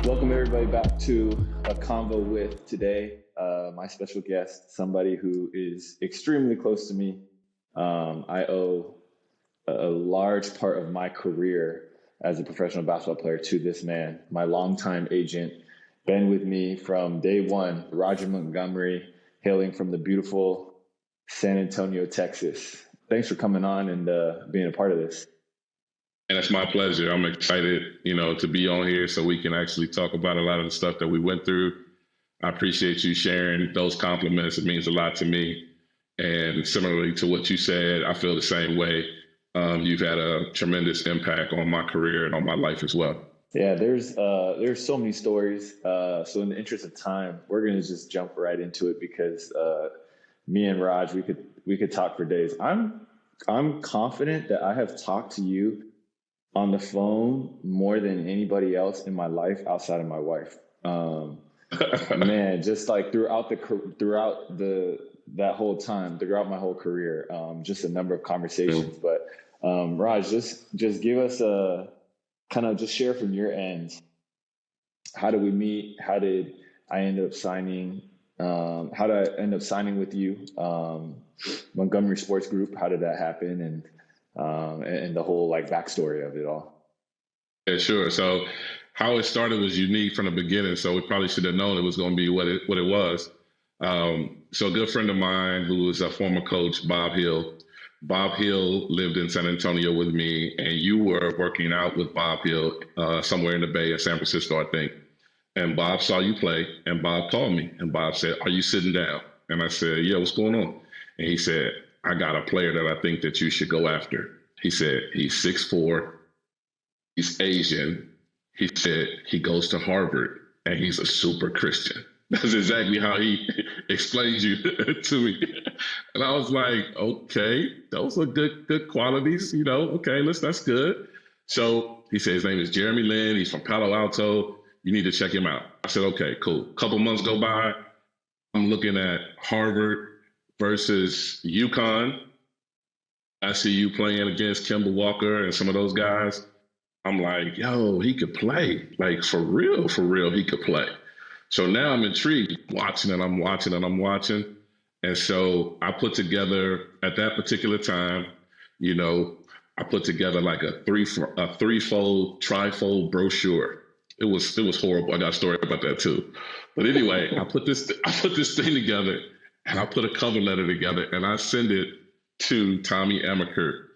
Welcome everybody back to A Convo with today. My special guest, somebody who is extremely close to me. I owe a large part of my career as a professional basketball player to this man, my longtime agent, been with me from day one, Roger Montgomery, hailing from the beautiful San Antonio, Texas. Thanks for coming on and being a part of this. And it's my pleasure. I'm excited, to be on here so we can actually talk about a lot of the stuff that we went through. I appreciate you sharing those compliments. It means a lot to me. And similarly to what you said, I feel the same way. You've had a tremendous impact on my career and on my life as well. Yeah, there's so many stories. So in the interest of time, we're gonna just jump right into it because me and Raj, we could talk for days. I'm confident that I have talked to you on the phone more than anybody else in my life outside of my wife. Man, just like throughout that whole time, throughout my whole career, just a number of conversations. But Raj, just give us a kind of just share from your end. How did we meet? How did I end up signing? How did I end up signing with you? Montgomery Sports Group. How did that happen? And the whole backstory of it all. Yeah, sure. So how it started was unique from the beginning. So we probably should have known it was going to be what it was. So a good friend of mine who was a former coach, Bob Hill. Bob Hill lived in San Antonio with me, and you were working out with Bob Hill somewhere in the Bay in San Francisco, I think. And Bob saw you play, and Bob called me, and Bob said, "Are you sitting down?" And I said, "Yeah, what's going on?" And he said, "I got a player that I think that you should go after." He said, "He's 6'4", he's Asian. He said, he goes to Harvard, and he's a super Christian." That's exactly how he explained you to me. And I was like, okay, those are good qualities, okay, that's good. So he said his name is Jeremy Lin. He's from Palo Alto. You need to check him out. I said, okay, cool. Couple months go by. I'm looking at Harvard versus UConn. I see you playing against Kemba Walker and some of those guys. I'm like, yo, he could play. Like, for real, he could play. So now I'm intrigued, watching. And so I put together, at that particular time, I put together like a threefold, trifold brochure. It was horrible. I got a story about that too. But anyway, I put this thing together, and I put a cover letter together, and I send it to Tommy Amaker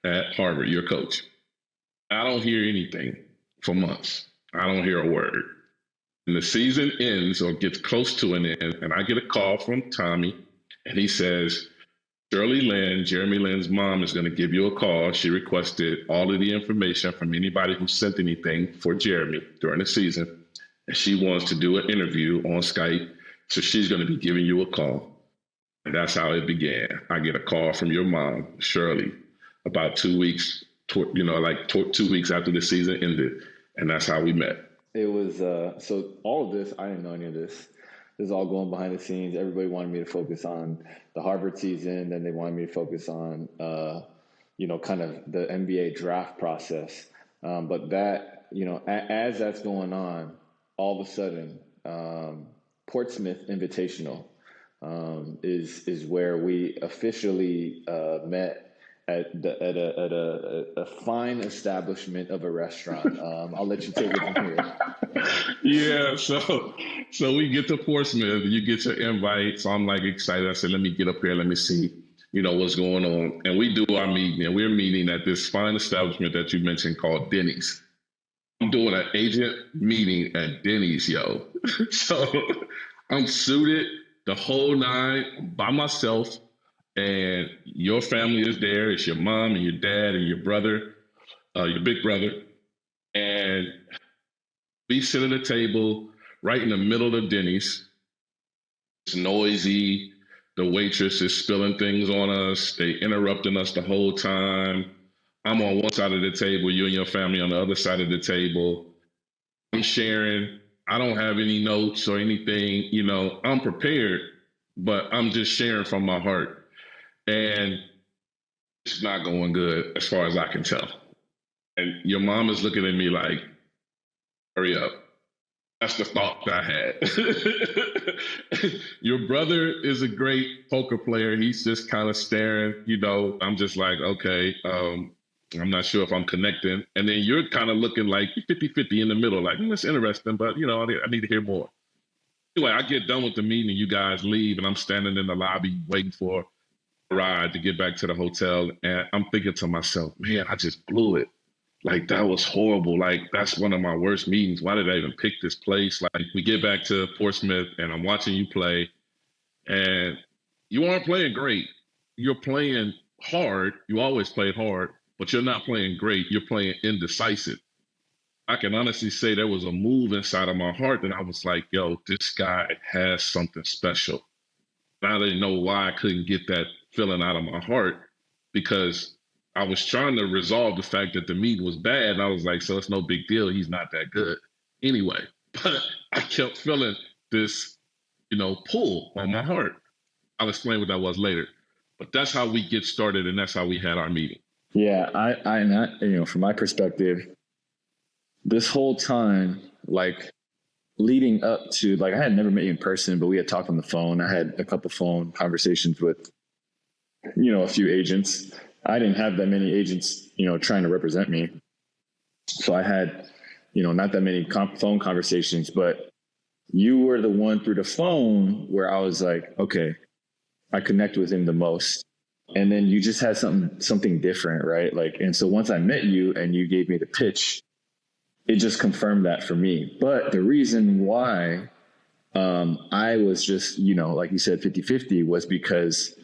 at Harvard, your coach. I don't hear anything for months. I don't hear a word. And the season ends or gets close to an end, and I get a call from Tommy, and he says, "Shirley Lynn, Jeremy Lynn's mom, is going to give you a call. She requested all of the information from anybody who sent anything for Jeremy during the season, and she wants to do an interview on Skype, so she's going to be giving you a call." And that's how it began. I get a call from your mom, Shirley, about 2 weeks, 2 weeks after the season ended, and that's how we met. It was, so all of this, I didn't know any of this. This is all going behind the scenes. Everybody wanted me to focus on the Harvard season. Then they wanted me to focus on, kind of the NBA draft process. But that, as that's going on, all of a sudden, Portsmouth Invitational is where we officially met at a fine establishment of a restaurant. I'll let you take it from here. Yeah, so we get to Portsmouth, you get your invite. So I'm excited. I said, let me get up here, let me see, what's going on. And we do our meeting, and we're meeting at this fine establishment that you mentioned called Denny's. I'm doing an agent meeting at Denny's, yo. So I'm suited the whole nine by myself. And your family is there. It's your mom and your dad and your brother, your big brother. And we sit at a table right in the middle of Denny's. It's noisy. The waitress is spilling things on us. They interrupting us the whole time. I'm on one side of the table, you and your family on the other side of the table. I'm sharing. I don't have any notes or anything. I'm prepared, but I'm just sharing from my heart. And it's not going good as far as I can tell. And your mom is looking at me like, hurry up. That's the thought that I had. Your brother is a great poker player. He's just kind of staring, I'm just like, okay, I'm not sure if I'm connecting. And then you're kind of looking like 50-50 in the middle, like, that's interesting, but, I need to hear more. Anyway, I get done with the meeting and you guys leave and I'm standing in the lobby waiting for a ride to get back to the hotel. And I'm thinking to myself, man, I just blew it. Like, that was horrible. Like, that's one of my worst meetings. Why did I even pick this place? Like, we get back to Portsmouth and I'm watching you play and you aren't playing great. You're playing hard. You always played hard, but you're not playing great. You're playing indecisive. I can honestly say there was a move inside of my heart that I was like, yo, this guy has something special. And I didn't know why I couldn't get that feeling out of my heart because I was trying to resolve the fact that the meeting was bad. And I was like, so it's no big deal. He's not that good. Anyway, but I kept feeling this, pull on my heart. I'll explain what that was later. But that's how we get started and that's how we had our meeting. Yeah, I from my perspective, this whole time, like leading up to, like, I had never met you in person, but we had talked on the phone. I had a couple phone conversations with, a few agents. I didn't have that many agents, trying to represent me. So I had, not that many phone conversations, but you were the one through the phone where I was like, okay, I connect with him the most. And then you just had something different, right? Like, and so once I met you and you gave me the pitch, it just confirmed that for me. But the reason why I was just, like you said, 50-50 was because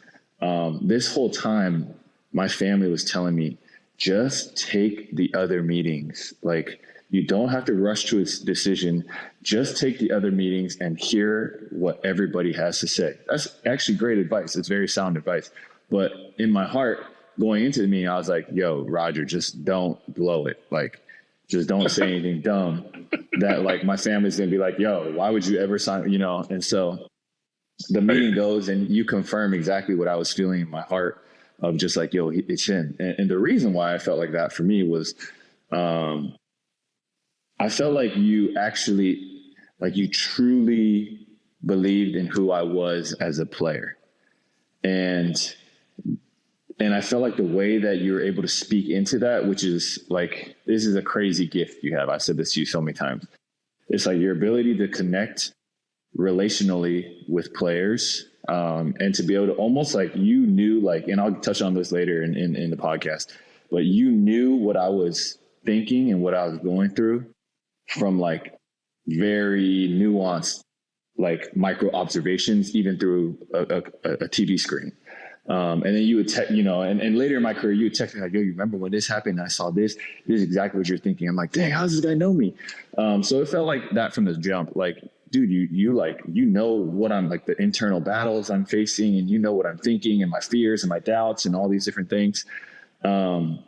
this whole time my family was telling me, just take the other meetings. Like, you don't have to rush to a decision. Just take the other meetings and hear what everybody has to say. That's actually great advice. It's very sound advice. But in my heart, going into the meeting, I was like, yo, Roger, just don't blow it. Like, just don't say anything dumb that, like, my family's going to be like, yo, why would you ever sign, And so the meeting goes and you confirm exactly what I was feeling in my heart of just like, yo, it's him. And the reason why I felt like that for me was I felt like you actually, like, you truly believed in who I was as a player. And I felt like the way that you were able to speak into that, which is like, this is a crazy gift you have. I've said this to you so many times. It's like your ability to connect relationally with players, and to be able to almost, like, you knew, like, and I'll touch on this later in the podcast, but you knew what I was thinking and what I was going through from, like, very nuanced, like, micro observations, even through a TV screen. And then you would and later in my career, you would text me like, yo, you remember when this happened? I saw this. This is exactly what you're thinking. I'm like, dang, how does this guy know me? So it felt like that from the jump. Like, dude, you know what I'm, like, the internal battles I'm facing, and you know what I'm thinking, and my fears and my doubts and all these different things. And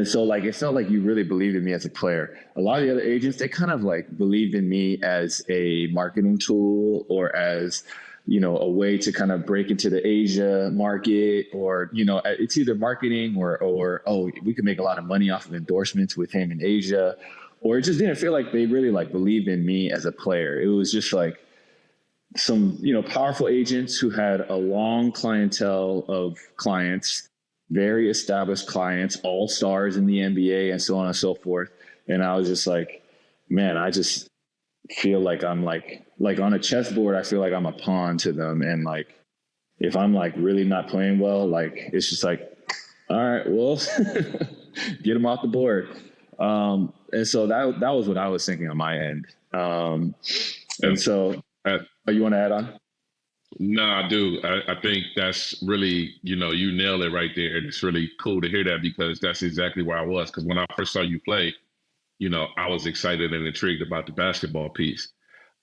so, like, it felt like you really believed in me as a player. A lot of the other agents, they kind of, like, believed in me as a marketing tool, or as, a way to kind of break into the Asia market, or, it's either marketing or, oh, we could make a lot of money off of endorsements with him in Asia. Or it just didn't feel like they really, like, believed in me as a player. It was just like some, powerful agents who had a long clientele of clients, very established clients, all stars in the NBA and so on and so forth. And I was just like, man, I just feel like I'm like on a chessboard, I feel like I'm a pawn to them. And, like, if I'm, like, really not playing well, like, it's just like, all right, well, get them off the board. And so that was what I was thinking on my end. And so you want to add on? No, I do. I think that's really, you nail it right there. And it's really cool to hear that, because that's exactly where I was. Because when I first saw you play, I was excited and intrigued about the basketball piece.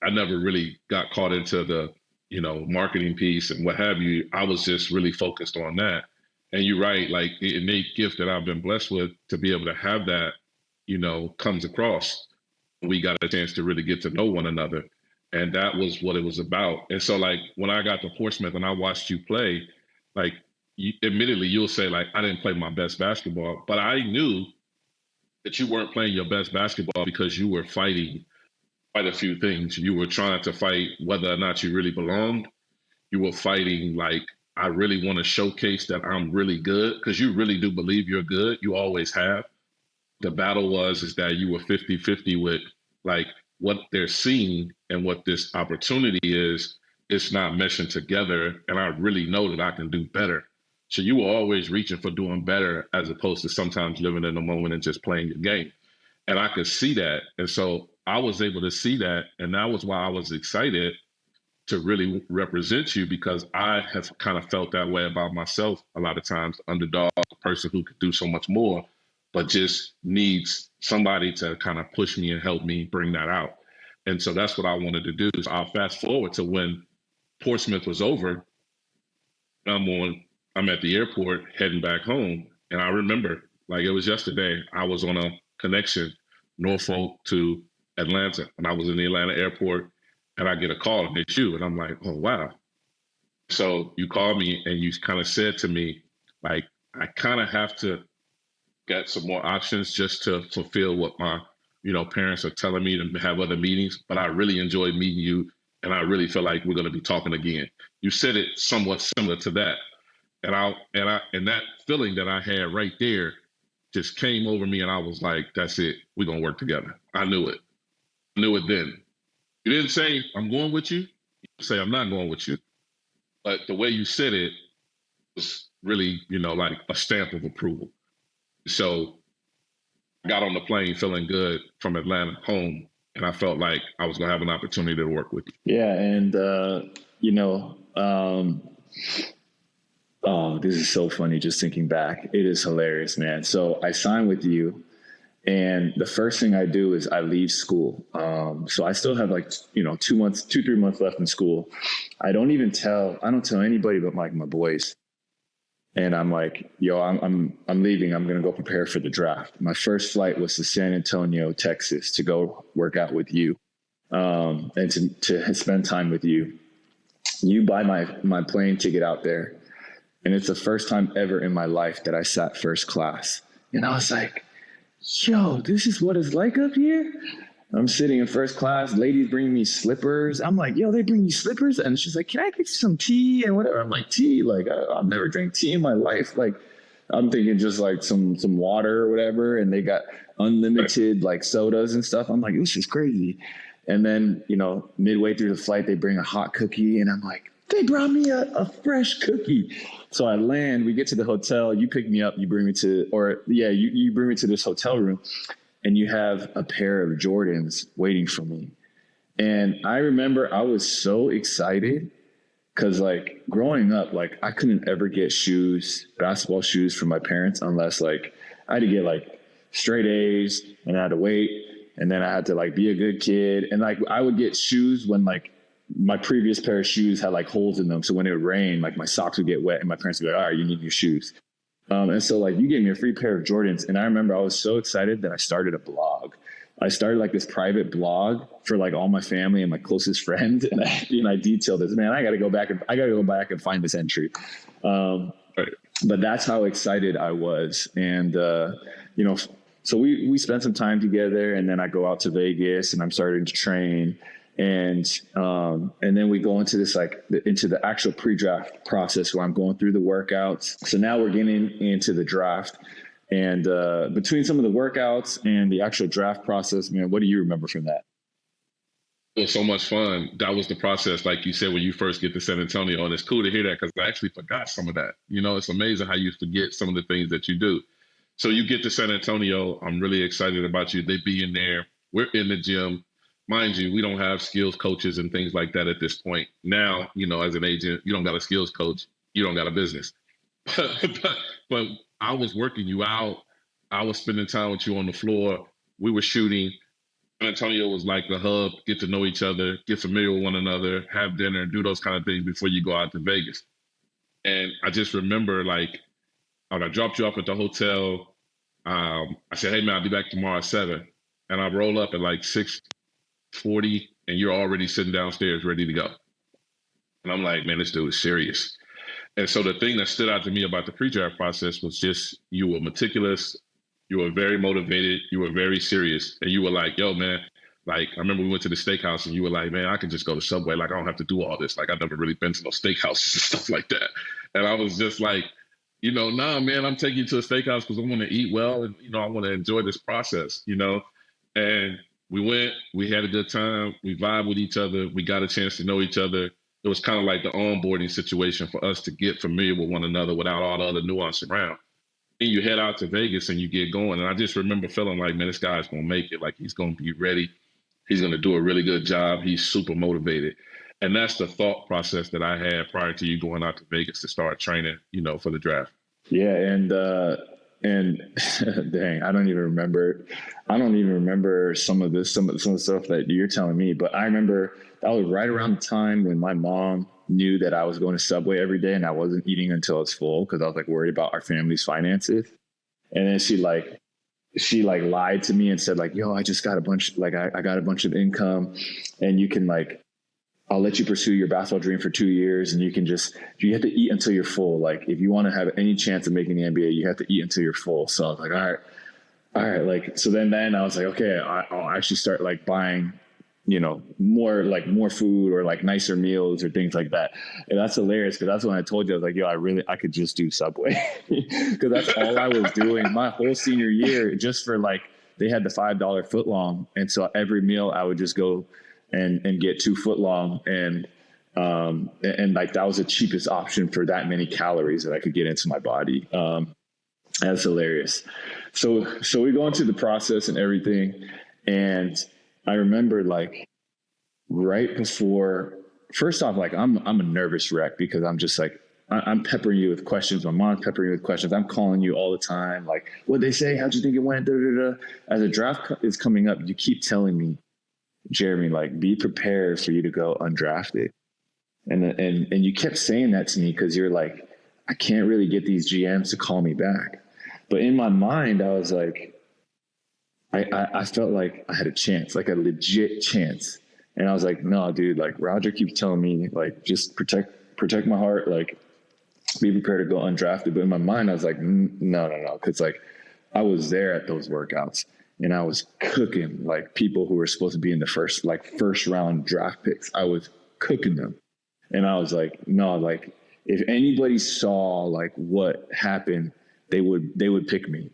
I never really got caught into the, marketing piece and what have you. I was just really focused on that. And you're right, like, the innate gift that I've been blessed with to be able to have that, comes across. We got a chance to really get to know one another. And that was what it was about. And so, like, when I got to Portsmouth and I watched you play, like, admittedly, you'll say, like, I didn't play my best basketball, but I knew that you weren't playing your best basketball because you were fighting quite a few things. You were trying to fight whether or not you really belonged. You were fighting like, I really want to showcase that I'm really good, because you really do believe you're good. You always have. The battle is that you were 50-50 with like what they're seeing and what this opportunity is. It's not meshing together. And I really know that I can do better. So you were always reaching for doing better, as opposed to sometimes living in the moment and just playing your game. And I could see that. And so I was able to see that. And that was why I was excited to really represent you, because I have kind of felt that way about myself a lot of times, underdog, the person who could do so much more, but just needs somebody to kind of push me and help me bring that out. And so that's what I wanted to do. So I'll fast forward to when Portsmouth was over. I'm at the airport heading back home. And I remember, like it was yesterday, I was on a connection, Norfolk to Atlanta. And I was in the Atlanta airport, and I get a call, and it's you. And I'm like, oh, wow. So you called me and you kind of said to me, like, I kind of have to get some more options just to fulfill what my, parents are telling me to have other meetings. But I really enjoyed meeting you, and I really feel like we're going to be talking again. You said it somewhat similar to that. And that feeling that I had right there just came over me, and I was like, that's it. We're going to work together. I knew it. I knew it then. You didn't say, I'm going with you. You say, I'm not going with you. But the way you said it was really, like a stamp of approval. So I got on the plane feeling good from Atlanta home, and I felt like I was going to have an opportunity to work with you. Yeah. And, oh, this is so funny just thinking back. It is hilarious, man. So I signed with you. And the first thing I do is I leave school. So I still have 3 months left in school. I don't tell anybody but like my boys. And I'm like, yo, I'm leaving. I'm going to go prepare for the draft. My first flight was to San Antonio, Texas, to go work out with you, and to spend time with you. You buy my plane ticket out there. And it's the first time ever in my life that I sat first class. And I was like, yo, this is what it's like up here? I'm sitting in first class. Ladies bring me slippers. I'm like, yo, they bring you slippers? And she's like, can I get some tea and whatever? I'm like, tea? Like, I've never drank tea in my life. Like, I'm thinking just like some water or whatever. And they got unlimited like sodas and stuff. I'm like, this is crazy. And then, midway through the flight, they bring a hot cookie. And I'm like, they brought me a fresh cookie. So I land, we get to the hotel, you pick me up, you bring me to this hotel room, and you have a pair of Jordans waiting for me. And I remember I was so excited because like growing up, like I couldn't ever get basketball shoes from my parents unless like I had to get like straight A's and I had to wait. And then I had to like be a good kid. And like I would get shoes when like my previous pair of shoes had like holes in them. So when it would rain, like my socks would get wet and my parents would be like, all right, you need new shoes. And so like you gave me a free pair of Jordans. And I remember I was so excited that I started a blog. I started like this private blog for like all my family and my closest friends. And I detailed this, man, I got to go back and find this entry. But that's how excited I was. And, so we spent some time together, and then I go out to Vegas and I'm starting to train. And then we go into the actual pre-draft process where I'm going through the workouts. So now we're getting into the draft, and between some of the workouts and the actual draft process, man, what do you remember from that? It was so much fun. That was the process, like you said, when you first get to San Antonio. And it's cool to hear that because I actually forgot some of that. It's amazing how you forget some of the things that you do. So you get to San Antonio. I'm really excited about you. They be in there. We're in the gym. Mind you, we don't have skills coaches and things like that at this point. Now, as an agent, you don't got a skills coach. You don't got a business. But I was working you out. I was spending time with you on the floor. We were shooting. San Antonio was like the hub, get to know each other, get familiar with one another, have dinner, do those kind of things before you go out to Vegas. And I just remember like, when I dropped you off at the hotel, I said, hey man, I'll be back tomorrow at 7. And I roll up at like 6:40 and you're already sitting downstairs ready to go. And I'm like, man, this dude is serious. And so the thing that stood out to me about the pre-draft process was just, you were meticulous, you were very motivated, you were very serious. And you were like, yo man, Like, I remember we went to the steakhouse and you were like, man, I could just go to Subway. Like, I don't have to do all this. Like, I've never really been to no steakhouses and stuff like that. And I was just like, nah, man, I'm taking you to a steakhouse because I want to eat well. And, I want to enjoy this process, And we went, we had a good time. We vibed with each other. We got a chance to know each other. It was kind of like the onboarding situation for us to get familiar with one another without all the other nuance around. And you head out to Vegas and you get going. And I just remember feeling like, man, this guy's going to make it. Like, he's going to be ready. He's going to do a really good job. He's super motivated. And that's the thought process that I had prior to you going out to Vegas to start training, for the draft. Yeah. And dang, I don't even remember some of the stuff that you're telling me, but I remember that was right around the time when my mom knew that I was going to Subway every day and I wasn't eating until I was full because I was like worried about our family's finances. And then she lied to me and said like, yo, I just got a bunch, like I got a bunch of income and you can I'll let you pursue your basketball dream for 2 years and you have to eat until you're full. Like if you want to have any chance of making the NBA, you have to eat until you're full. So I was like, all right. Like, so then I was like, okay, I'll actually start like buying, more food or like nicer meals or things like that. And that's hilarious because that's when I told you, I was like, yo, I could just do Subway because that's all I was doing my whole senior year just for like, they had the $5 footlong. And so every meal I would just go and get 2 footlong and like that was the cheapest option for that many calories that I could get into my body. That's hilarious. So we go into the process and everything. And I remember like right before, first off, like I'm a nervous wreck because I'm just like, I'm peppering you with questions. My mom's peppering you with questions. I'm calling you all the time. Like, what'd they say? How'd you think it went? Da, da, da. As the draft is coming up, you keep telling me, Jeremy, like, be prepared for you to go undrafted. And you kept saying that to me because you're like, I can't really get these GMs to call me back. But in my mind, I was like, I felt like I had a chance, like a legit chance. And I was like, no, dude, like Roger keeps telling me, like, just protect my heart, like be prepared to go undrafted. But in my mind, I was like, no. Cause like I was there at those workouts and I was cooking like people who were supposed to be in the first round draft picks. I was cooking them. And I was like, no, like if anybody saw like what happened, they would pick me.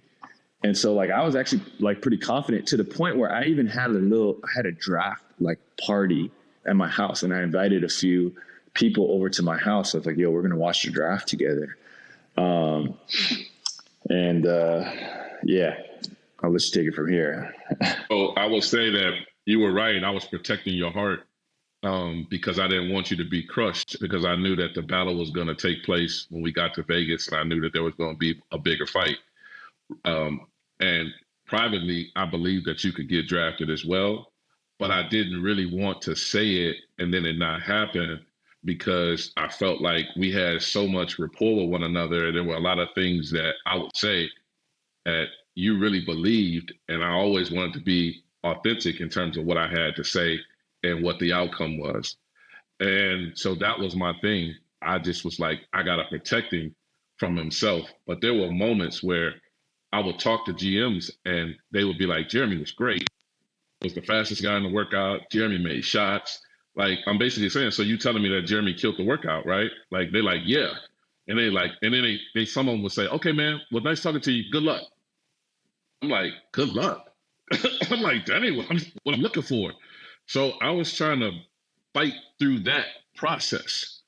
And so like, I was actually like pretty confident to the point where I even had a draft like party at my house and I invited a few people over to my house. I was like, yo, we're going to watch the draft together. Yeah, I'll let you take it from here. Oh, I will say that you were right. I was protecting your heart because I didn't want you to be crushed because I knew that the battle was going to take place when we got to Vegas and I knew that there was going to be a bigger fight. And privately, I believed that you could get drafted as well, but I didn't really want to say it and then it not happen because I felt like we had so much rapport with one another. There were a lot of things that I would say that you really believed, and I always wanted to be authentic in terms of what I had to say and what the outcome was. And so that was my thing. I just was like, I got to protect him from himself. But there were moments where I would talk to GMs and they would be like, Jeremy was great. He was the fastest guy in the workout. Jeremy made shots. Like, I'm basically saying, so you telling me that Jeremy killed the workout, right? Like, they're like, yeah. And they like, and then they some of them would say, okay, man, well, nice talking to you. Good luck. I'm like, good luck. I'm like, that ain't what I'm looking for. So I was trying to fight through that process.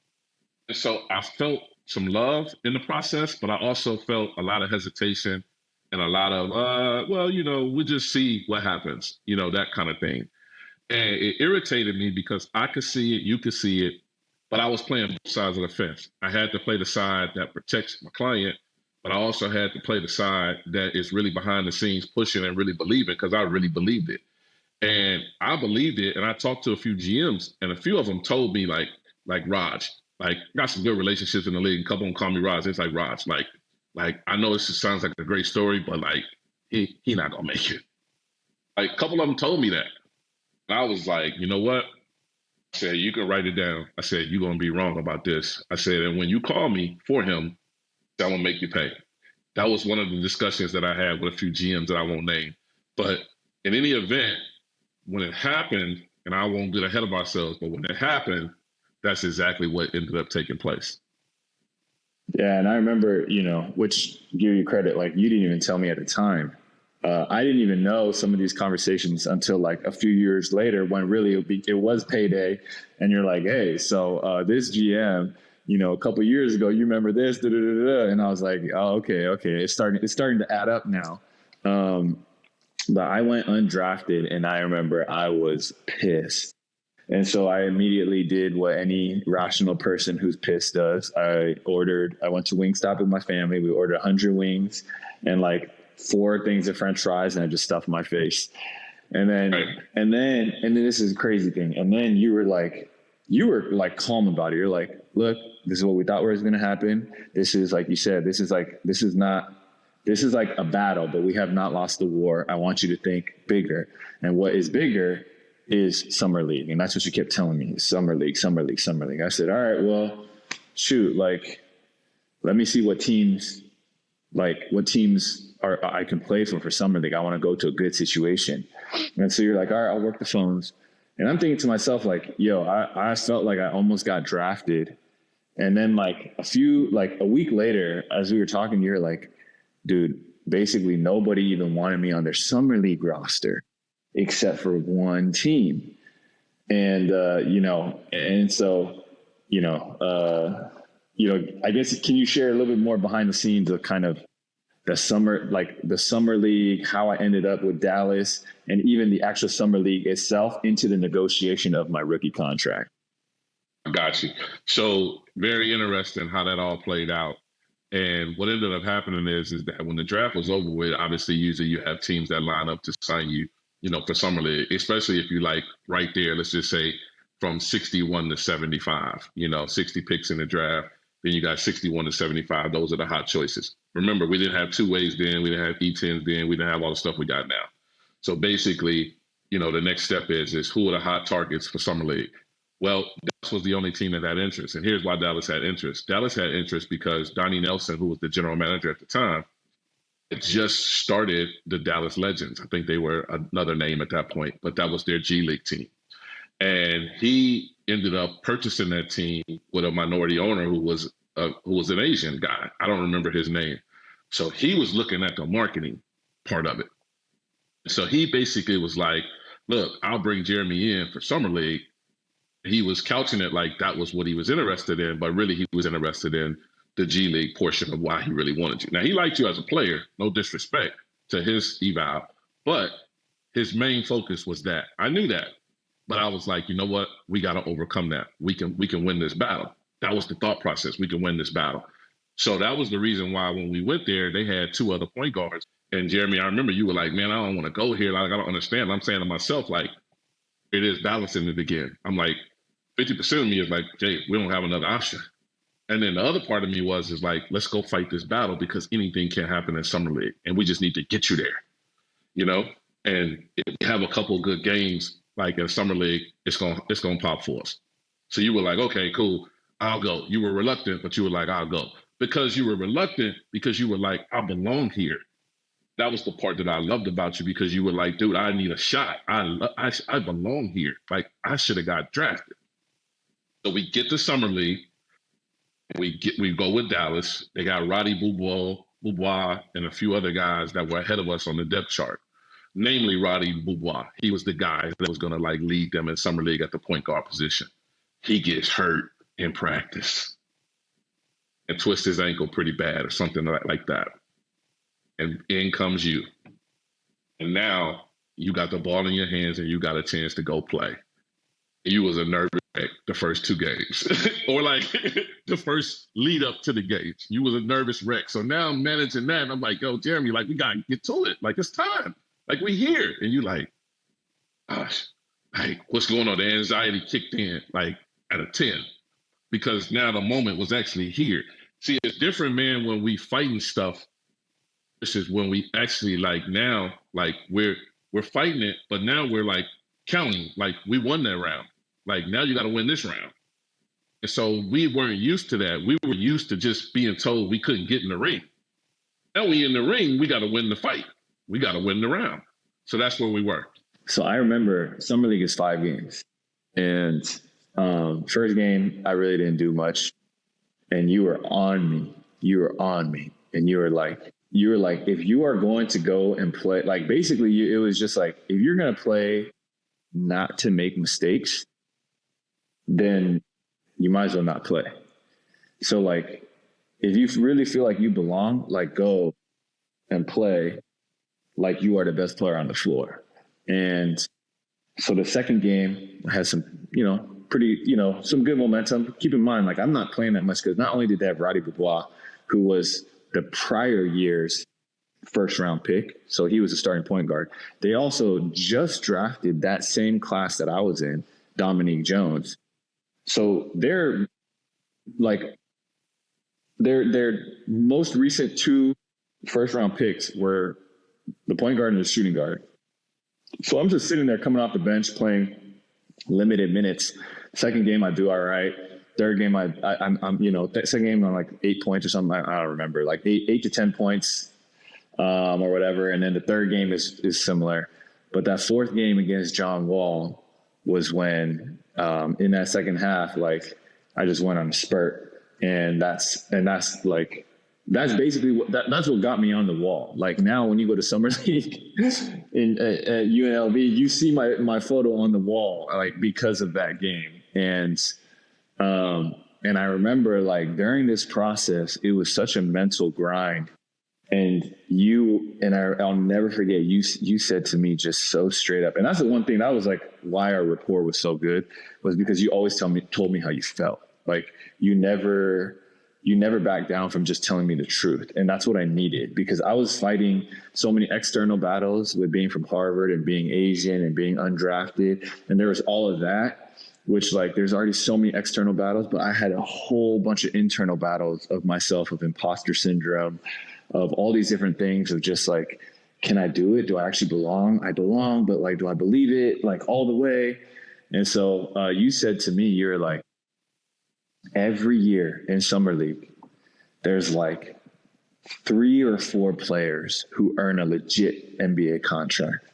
And so I felt some love in the process, but I also felt a lot of hesitation and a lot of, we'll just see what happens, that kind of thing. And it irritated me because I could see it, you could see it, but I was playing both sides of the fence. I had to play the side that protects my client, but I also had to play the side that is really behind the scenes pushing and really believing because I really believed it. And I believed it. And I talked to a few GMs and a few of them told me like Raj, like got some good relationships in the league. A couple of them call me Raj. It's like, Raj, like I know this just sounds like a great story, but like he not gonna make it. Like a couple of them told me that. And I was like, you know what? I said, you can write it down. I said, you're gonna be wrong about this. I said, and when you call me for him, I'm gonna make you pay. That was one of the discussions that I had with a few GMs that I won't name. But in any event, when it happened, and I won't get ahead of ourselves, but when it happened, that's exactly what ended up taking place. Yeah, and I remember, which give you credit, like you didn't even tell me at the time. I didn't even know some of these conversations until like a few years later when really it was payday. And you're like, hey, so this GM, a couple of years ago, you remember this, da, da, da, da. And I was like, oh, okay. It's starting to add up now. But I went undrafted and I remember I was pissed. And so I immediately did what any rational person who's pissed does. I went to Wingstop with my family. We ordered 100 wings and like 4 things of French fries, and I just stuffed my face. And then this is a crazy thing. And then you were like calm about it. You're like, look, this is what we thought was going to happen. This is, like you said, this is like a battle, but we have not lost the war. I want you to think bigger. And what is bigger is Summer League. And that's what you kept telling me. Summer League. I said, all right, well, shoot, like, let me see what teams I can play for Summer League. I want to go to a good situation. And so you're like, all right, I'll work the phones. And I'm thinking to myself, like, yo, I felt like I almost got drafted. And then like a week later, as we were talking, you're like, dude, basically nobody even wanted me on their Summer League roster except for one team. And, I guess, can you share a little bit more behind the scenes of kind of the Summer League, how I ended up with Dallas, and even the actual Summer League itself into the negotiation of my rookie contract? I got you. So very interesting how that all played out. And what ended up happening is that when the draft was over with, obviously usually you have teams that line up to sign you, for Summer League, especially if you like right there, let's just say from 61 to 75, 60 picks in the draft. Then you got 61 to 75. Those are the hot choices. Remember, we didn't have 2-ways then. We didn't have E10s then. We didn't have all the stuff we got now. So basically, the next step is who are the hot targets for Summer League? Well, Dallas was the only team that had interest. And here's why Dallas had interest. Dallas had interest because Donnie Nelson, who was the general manager at the time, had just started the Dallas Legends. I think they were another name at that point, but that was their G League team. And he ended up purchasing that team with a minority owner who was an Asian guy. I don't remember his name. So he was looking at the marketing part of it. So he basically was like, look, I'll bring Jeremy in for Summer League. He was couching it like that was what he was interested in, but really he was interested in the G League portion of why he really wanted you. Now, he liked you as a player, no disrespect to his eval, but his main focus was that. I knew that. But I was like, you know what? We got to overcome that. We can win this battle. That was the thought process. We can win this battle. So that was the reason why when we went there, they had 2 other point guards. And Jeremy, I remember you were like, man, I don't want to go here. Like, I don't understand. I'm saying to myself, like, it is balancing it again. I'm like, 50% of me is like, Jay, we don't have another option. And then the other part of me is like, let's go fight this battle because anything can happen in Summer League. And we just need to get you there, And if you have a couple of good games, like in Summer League, it's gonna pop for us. So you were like, okay, cool, I'll go. You were reluctant, but you were like, I'll go. Because you were reluctant, because you were like, I belong here. That was the part that I loved about you, because you were like, dude, I need a shot. I belong here. Like, I should have got drafted. So we get to Summer League. We go with Dallas. They got Roddy Boubois and a few other guys that were ahead of us on the depth chart. Namely Roddy Boubois. He was the guy that was going to like lead them in Summer League at the point guard position. He gets hurt in practice and twists his ankle pretty bad or something like that. And in comes you. And now you got the ball in your hands and you got a chance to go play. You was a nervous wreck the first 2 games or like the first lead up to the games. You was a nervous wreck. So now I'm managing that. And I'm like, yo, Jeremy, like, we got to get to it. Like, it's time. Like, we here. And you like, gosh, like, what's going on? The anxiety kicked in, like, at a 10. Because now the moment was actually here. See, it's different, man, when we fighting stuff. This is when we actually, like, now, like, we're fighting it, but now we're, like, counting. Like, we won that round. Like, now you got to win this round. And so we weren't used to that. We were used to just being told we couldn't get in the ring. Now we in the ring, we got to win the fight. We got to win the round. So that's where we were. So I remember summer league is 5 games, and first game I really didn't do much, and you were on me. You were on me, and you were like, if you are going to go and play, like basically, it was just like, if you're going to play not to make mistakes, then you might as well not play. So like, if you really feel like you belong, like go and play like you are the best player on the floor. And so the second game has some, pretty, some good momentum. Keep in mind, like I'm not playing that much because not only did they have Roddy Dubois, who was the prior year's first round pick, so he was a starting point guard. They also just drafted that same class that I was in, Dominique Jones. So their most recent 2 first round picks were the point guard and the shooting guard. So I'm just sitting there coming off the bench playing limited minutes. Second game I do all right. Third game I'm second game I'm like 8 points or something. I don't remember, like 8 to 10 points or whatever. And then the third game is similar. But that fourth game against John Wall was when in that second half, like I just went on a spurt, and that's basically that's what got me on the wall. Like now, when you go to summer league at UNLV, you see my photo on the wall, like because of that game. And I remember like during this process, it was such a mental grind. And I'll never forget, you said to me just so straight up, and that's the one thing that was like why our rapport was so good, was because you always told me how you felt. Like you never backed down from just telling me the truth. And that's what I needed, because I was fighting so many external battles with being from Harvard and being Asian and being undrafted. And there was all of that, which like there's already so many external battles, but I had a whole bunch of internal battles of myself, of imposter syndrome, of all these different things, of just like, can I do it? Do I actually belong? I belong, but like, do I believe it? Like all the way. And so you said to me, you're like, every year in summer league, there's like 3 or 4 players who earn a legit NBA contract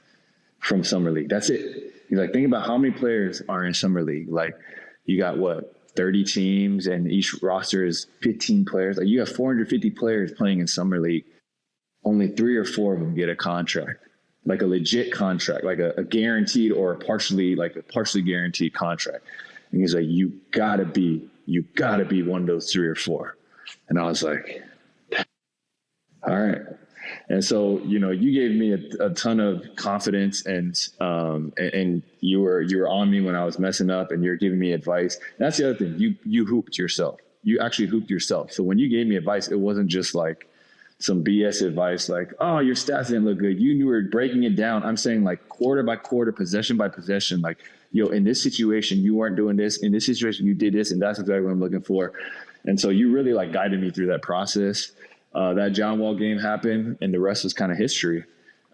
from summer league. That's it. He's like, think about how many players are in summer league. Like you got 30 teams, and each roster is 15 players. Like you have 450 players playing in summer league. Only 3 or 4 of them get a contract, like a legit contract, like a guaranteed or a partially guaranteed contract. And he's like, you gotta be one of those 3 or 4. And I was like, all right. And so, you gave me a ton of confidence, and you were on me when I was messing up, and you're giving me advice. And that's the other thing. You hooped yourself. You actually hooped yourself. So when you gave me advice, it wasn't just like some BS advice, like, oh, your stats didn't look good. You were breaking it down. I'm saying like quarter by quarter, possession by possession, like, in this situation, you weren't doing this. In this situation, you did this, and that's exactly what I'm looking for. And so you really like guided me through that process. That John Wall game happened, and the rest was kind of history.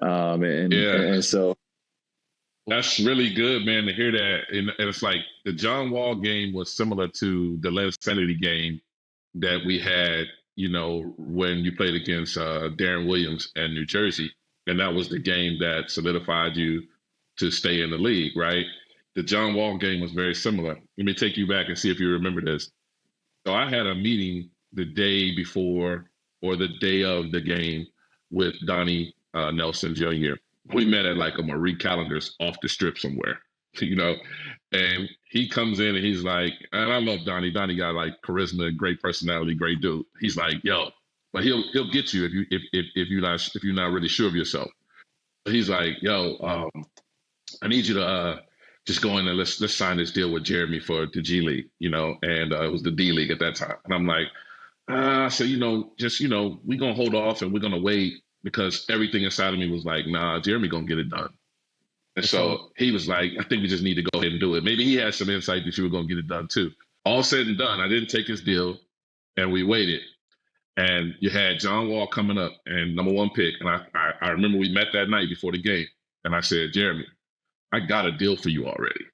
And so that's really good, man, to hear that. And it's like the John Wall game was similar to the Linsanity game that we had, when you played against Darren Williams and New Jersey. And that was the game that solidified you to stay in the league, right? The John Wall game was very similar. Let me take you back and see if you remember this. So I had a meeting the day before or the day of the game with Donnie Nelson Jr. We met at like a Marie Callender's off the strip somewhere, and he comes in and he's like, and I love Donnie. Donnie got like charisma, great personality, great dude. He's like, yo, but he'll get you if you're not really sure of yourself. But he's like, yo, I need you to just go in and let's sign this deal with Jeremy for the G League, and it was the D League at that time. And I'm like, so, we're going to hold off and we're going to wait, because everything inside of me was like, nah, Jeremy going to get it done. And so he was like, I think we just need to go ahead and do it. Maybe he had some insight that you were going to get it done too. All said and done, I didn't take his deal, and we waited. And you had John Wall coming up and number 1 pick. And I remember we met that night before the game. And I said, Jeremy, I got a deal for you already.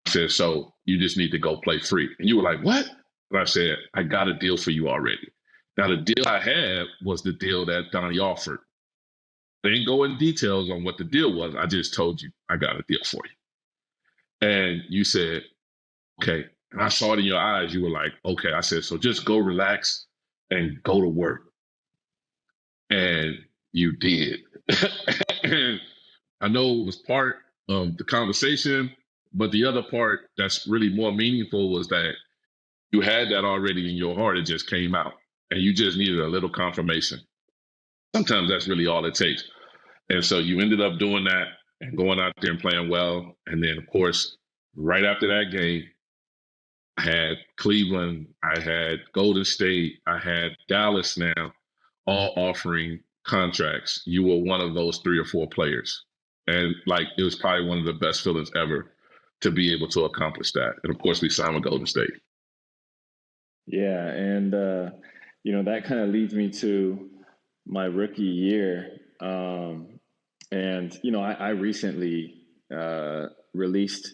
I said, so you just need to go play free. And you were like, what? And I said, I got a deal for you already. Now, the deal I had was the deal that Donnie offered. They didn't go in details on what the deal was. I just told you, I got a deal for you. And you said, okay. And I saw it in your eyes. You were like, okay. I said, so just go relax and go to work. And you did. And I know it was part of the conversation, but the other part that's really more meaningful was that you had that already in your heart. It just came out and you just needed a little confirmation. Sometimes that's really all it takes. And so you ended up doing that and going out there and playing well. And then, of course, right after that game, I had Cleveland, I had Golden State, I had Dallas now, all offering contracts. You were one of those 3 or 4 players. And like, it was probably one of the best feelings ever to be able to accomplish that. And of course, we signed with Golden State. Yeah. And, that kind of leads me to my rookie year. I recently released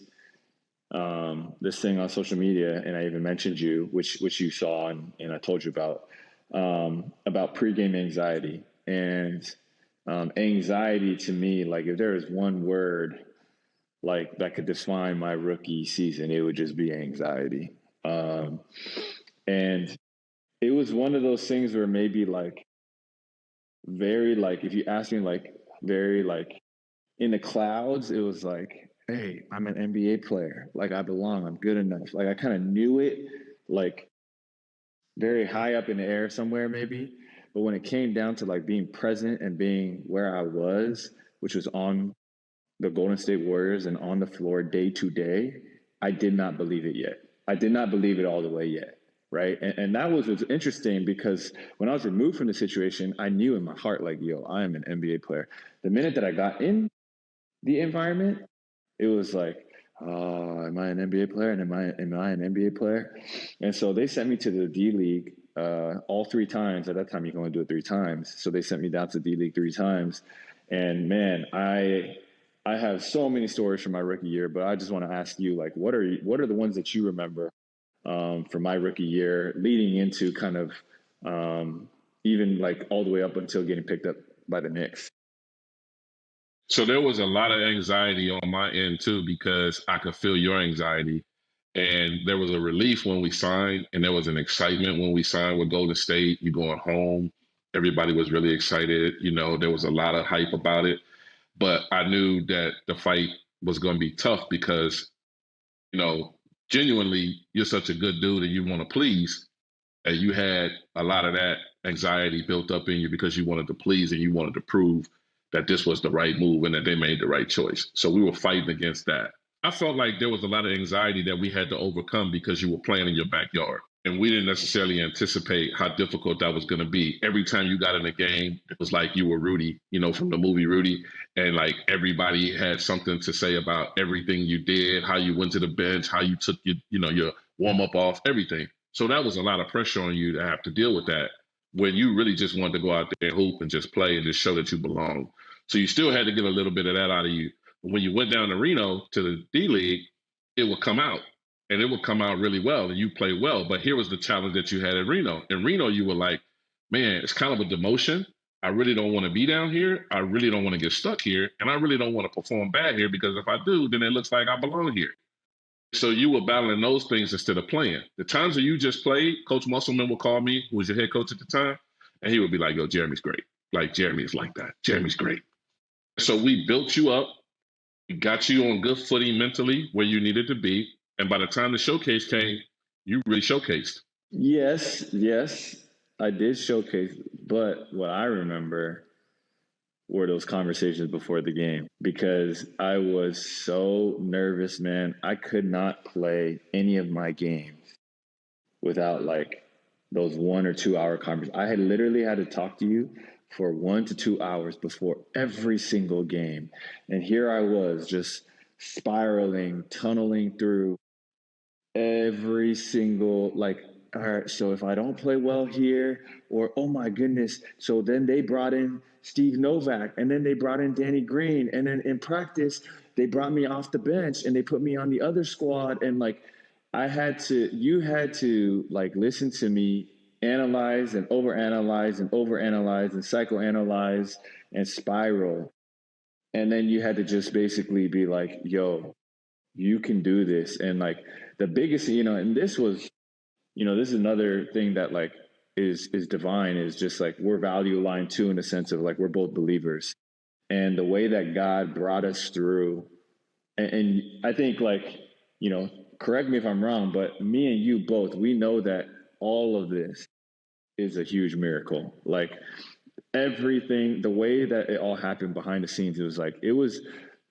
this thing on social media, and I even mentioned you, which you saw and I told you about pregame anxiety. And anxiety to me, like if there is one word like that could define my rookie season, it would just be anxiety. And it was one of those things where maybe like very like, if you ask me like very like in the clouds, it was like, hey, I'm an NBA player. Like I belong, I'm good enough. Like I kind of knew it like very high up in the air somewhere maybe. But when it came down to like being present and being where I was, which was on the Golden State Warriors and on the floor day to day, I did not believe it yet. I did not believe it all the way yet. Right. And that was interesting because when I was removed from the situation, I knew in my heart, like, yo, I am an NBA player. The minute that I got in the environment, it was like, am I an NBA player? And am I an NBA player? And so they sent me to the D League all 3 times. At that time, you can only do it 3 times. So they sent me down to D League 3 times. And man, I have so many stories from my rookie year, but I just want to ask you, like, what are the ones that you remember for my rookie year, leading into kind of even like all the way up until getting picked up by the Knicks? So there was a lot of anxiety on my end too, because I could feel your anxiety. And there was a relief when we signed, and there was an excitement when we signed with Golden State. You going home, everybody was really excited. There was a lot of hype about it. But I knew that the fight was going to be tough because, genuinely, you're such a good dude and you want to please. And you had a lot of that anxiety built up in you because you wanted to please and you wanted to prove that this was the right move and that they made the right choice. So we were fighting against that. I felt like there was a lot of anxiety that we had to overcome because you were playing in your backyard. And we didn't necessarily anticipate how difficult that was going to be. Every time you got in a game, it was like you were Rudy, from the movie Rudy. And like everybody had something to say about everything you did, how you went to the bench, how you took your warm up off, everything. So that was a lot of pressure on you to have to deal with that when you really just wanted to go out there and hoop and just play and just show that you belong. So you still had to get a little bit of that out of you. When you went down to Reno to the D League, it would come out. And it would come out really well, and you played well. But here was the challenge that you had in Reno. In Reno, you were like, man, it's kind of a demotion. I really don't want to be down here. I really don't want to get stuck here. And I really don't want to perform bad here because if I do, then it looks like I belong here. So you were battling those things instead of playing. The times that you just played, Coach Musselman would call me, who was your head coach at the time, and he would be like, yo, Jeremy's great. Like, Jeremy is like that. Jeremy's great. So we built you up. We got you on good footing mentally where you needed to be. And by the time the showcase came, you really showcased. Yes, I did showcase. But what I remember were those conversations before the game because I was so nervous, man. I could not play any of my games without like those 1 or 2 hour conversations. I had literally had to talk to you for 1 to 2 hours before every single game. And here I was just spiraling, tunneling through every single, like, all right, so if I don't play well here, or, oh my goodness, so then they brought in Steve Novak, and then they brought in Danny Green, and then in practice, they brought me off the bench, and they put me on the other squad, and like, you had to like listen to me analyze and overanalyze and psychoanalyze and spiral. And then you had to just basically be like, yo, you can do this. And like the biggest, and this was, this is another thing that like is divine, is just like we're value aligned too, in the sense of like we're both believers. And the way that God brought us through, and I think like, correct me if I'm wrong, but me and you both, we know that all of this is a huge miracle. Like everything, the way that it all happened behind the scenes, it was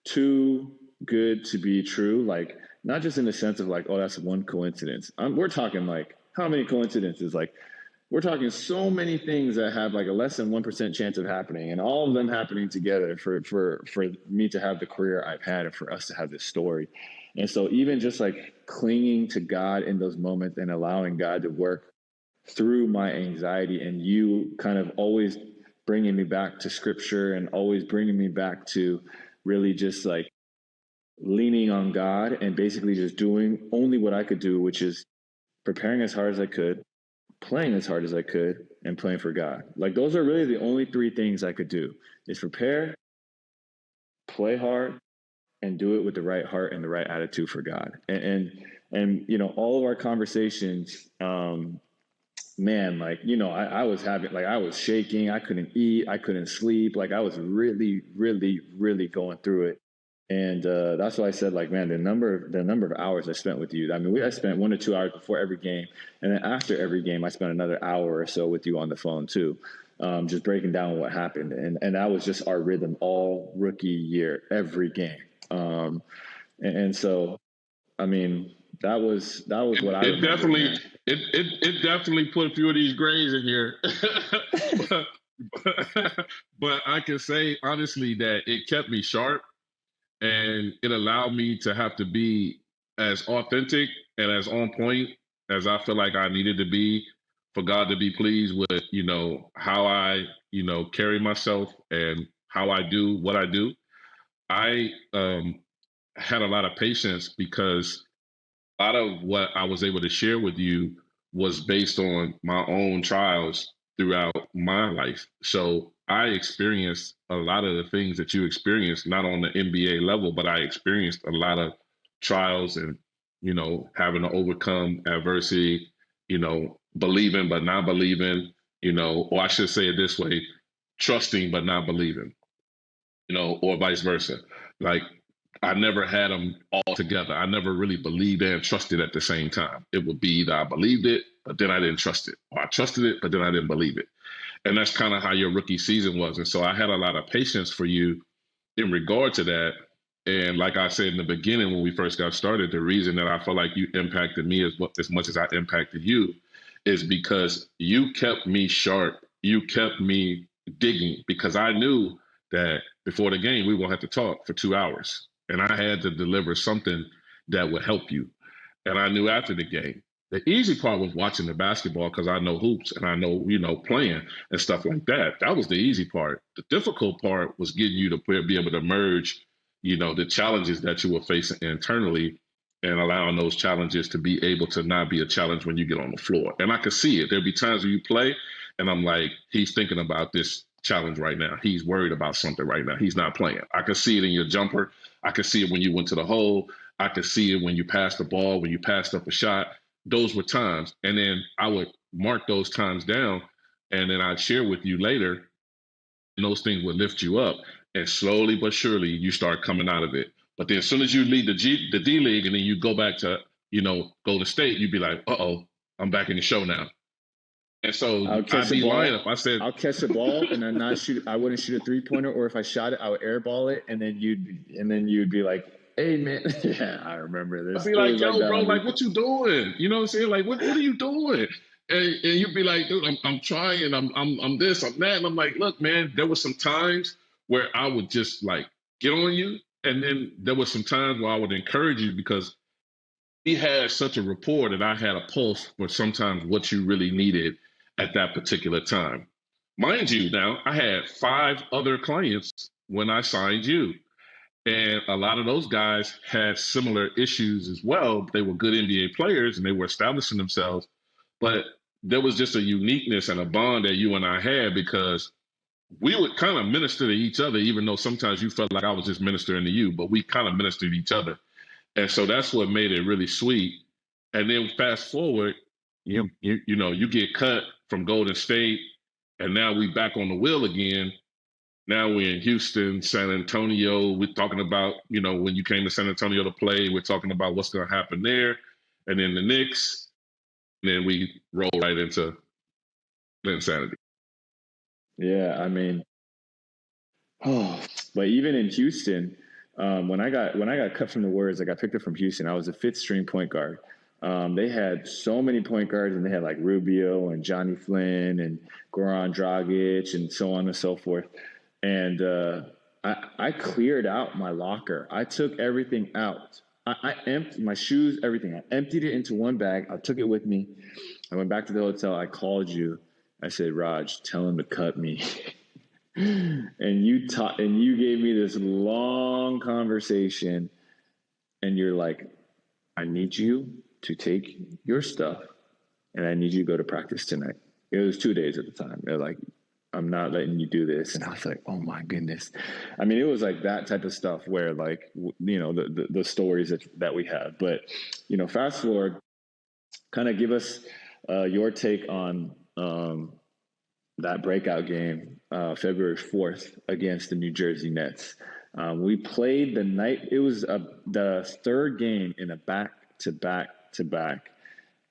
too good to be true. Like not just in the sense of like, oh, that's one coincidence. We're talking like how many coincidences? Like we're talking so many things that have like a less than 1% chance of happening, and all of them happening together for me to have the career I've had and for us to have this story. And so even just like clinging to God in those moments and allowing God to work through my anxiety, and you kind of always bringing me back to scripture and always bringing me back to really just like leaning on God and basically just doing only what I could do, which is preparing as hard as I could, playing as hard as I could, and playing for God. Like those are really the only three things I could do, is prepare, play hard, and do it with the right heart and the right attitude for God. And all of our conversations, man, like, I was having, like, I was shaking, I couldn't eat, I couldn't sleep. Like I was really, really, really going through it. And that's why I said, like, man, the number of hours I spent with you. I mean, I spent 1 to 2 hours before every game. And then after every game, I spent another hour or so with you on the phone too, just breaking down what happened. And that was just our rhythm all rookie year, every game. And so, I mean, that was what I definitely, it definitely put a few of these grays in here. but I can say honestly that it kept me sharp, and it allowed me to have to be as authentic and as on point as I feel like I needed to be for God to be pleased with, how I, carry myself and how I do what I do. I had a lot of patience because a lot of what I was able to share with you was based on my own trials throughout my life. So I experienced a lot of the things that you experienced, not on the NBA level, but I experienced a lot of trials and, having to overcome adversity, believing but not believing, or I should say it this way, trusting but not believing, or vice versa. Like I never had them all together. I never really believed and trusted at the same time. It would be either I believed it, but then I didn't trust it, or I trusted it, but then I didn't believe it. And that's kind of how your rookie season was. And so I had a lot of patience for you in regard to that. And like I said in the beginning, when we first got started, the reason that I felt like you impacted me as much as I impacted you is because you kept me sharp. You kept me digging, because I knew that before the game, we were going to have to talk for 2 hours. And I had to deliver something that would help you. And I knew after the game, the easy part was watching the basketball because I know hoops and I know, playing and stuff like that. That was the easy part. The difficult part was getting you to be able to merge, the challenges that you were facing internally, and allowing those challenges to be able to not be a challenge when you get on the floor. And I could see it. There'd be times when you play and I'm like, he's thinking about this challenge right now. He's worried about something right now. He's not playing. I could see it in your jumper. I could see it when you went to the hole. I could see it when you passed the ball, when you passed up a shot. Those were times. And then I would mark those times down, and then I'd share with you later, and those things would lift you up. And slowly but surely, you start coming out of it. But then as soon as you leave the D League and then you go back to, Golden State, you'd be like, uh-oh, I'm back in the show now. And so I'd be lying if I said I'll catch the ball and then not shoot. I wouldn't shoot a 3-pointer, or if I shot it, I would airball it, and then you'd be like, "Hey man, yeah, I remember this." I'd be like, "Yo, bro, like, what you doing? You know what I'm saying? Like, what are you doing?" And you'd be like, "Dude, I'm trying. I'm this, I'm that." And I'm like, "Look, man, there were some times where I would just like get on you, and then there were some times where I would encourage you because we had such a rapport that I had a pulse for sometimes what you really needed at that particular time. Mind you, now I had 5 other clients when I signed you. And a lot of those guys had similar issues as well. They were good NBA players and they were establishing themselves. But there was just a uniqueness and a bond that you and I had because we would kind of minister to each other, even though sometimes you felt like I was just ministering to you, but we kind of ministered to each other. And so that's what made it really sweet. And then fast forward, you get cut from Golden State, and now we back on the wheel again. Now we're in Houston, San Antonio. We're talking about, when you came to San Antonio to play, we're talking about what's going to happen there. And then the Knicks, and then we roll right into Linsanity. Yeah, I mean, but even in Houston, when I got cut from the Warriors, I got picked up from Houston. I was a fifth string point guard. They had so many point guards, and they had like Rubio and Johnny Flynn and Goran Dragic and so on and so forth. And I cleared out my locker. I took everything out. I emptied my shoes, everything. I emptied it into one bag. I took it with me. I went back to the hotel. I called you. I said, Raj, tell him to cut me. And you gave me this long conversation, and you're like, I need you to take your stuff, and I need you to go to practice tonight. It was 2 days at the time. They're like, I'm not letting you do this. And I was like, oh my goodness. I mean, it was like that type of stuff where like, the stories that we have. But, fast forward, kind of give us your take on that breakout game, February 4th against the New Jersey Nets. We played the night. It was the third game in a back-to-back.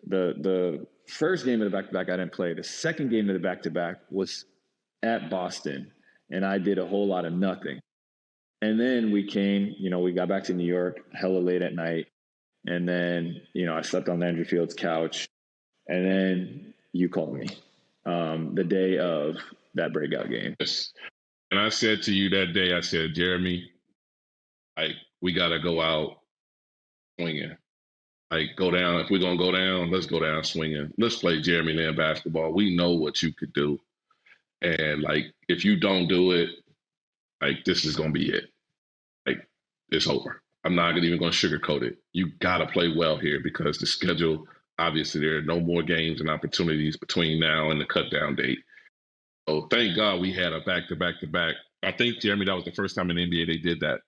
The first game of the back-to-back I didn't play. The second game of the back-to-back was at Boston, and I did a whole lot of nothing. And then we came, we got back to New York hella late at night. And then, I slept on Landry Field's couch. And then you called me the day of that breakout game. Yes. And I said to you that day, I said, Jeremy, we got to go out swinging. Go down. If we're going to go down, let's go down swinging. Let's play Jeremy Lin basketball. We know what you could do. And, if you don't do it, this is going to be it. It's over. I'm not even going to sugarcoat it. You got to play well here because the schedule, obviously, there are no more games and opportunities between now and the cut down date. So thank God we had a back-to-back-to-back. I think, Jeremy, that was the first time in the NBA they did that.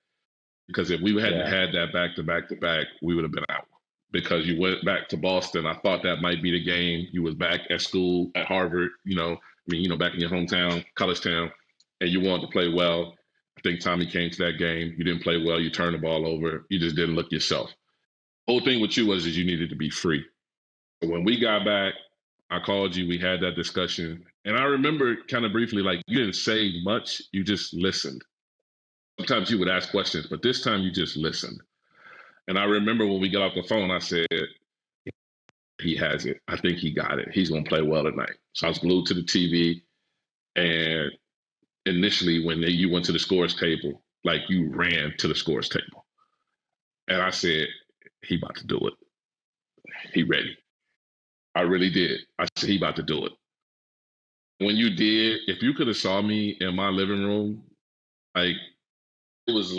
Because if we hadn't had that back-to-back-to-back, we would have been out. Because you went back to Boston. I thought that might be the game. You was back at school at Harvard, back in your hometown, college town, and you wanted to play well. I think Tommy came to that game. You didn't play well. You turned the ball over. You just didn't look yourself. The whole thing with you was you needed to be free. So when we got back, I called you. We had that discussion. And I remember kind of briefly, you didn't say much. You just listened. Sometimes you would ask questions, but this time you just listened. And I remember when we got off the phone, I said, he has it. I think he got it. He's going to play well tonight. So I was glued to the TV. And initially, when you went to the scores table, you ran to the scores table. And I said, he about to do it. He ready. I really did. I said, he about to do it. When you did, if you could have saw me in my living room, it was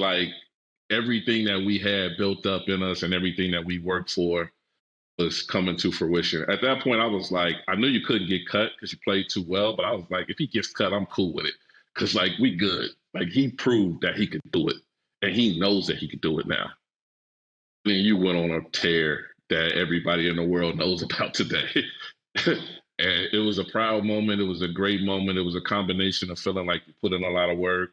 everything that we had built up in us and everything that we worked for was coming to fruition. At that point, I was like, I knew you couldn't get cut because you played too well, but I was like, if he gets cut, I'm cool with it. Because, we good. He proved that he could do it, and he knows that he could do it now. And then you went on a tear that everybody in the world knows about today. And it was a proud moment. It was a great moment. It was a combination of feeling like you put in a lot of work.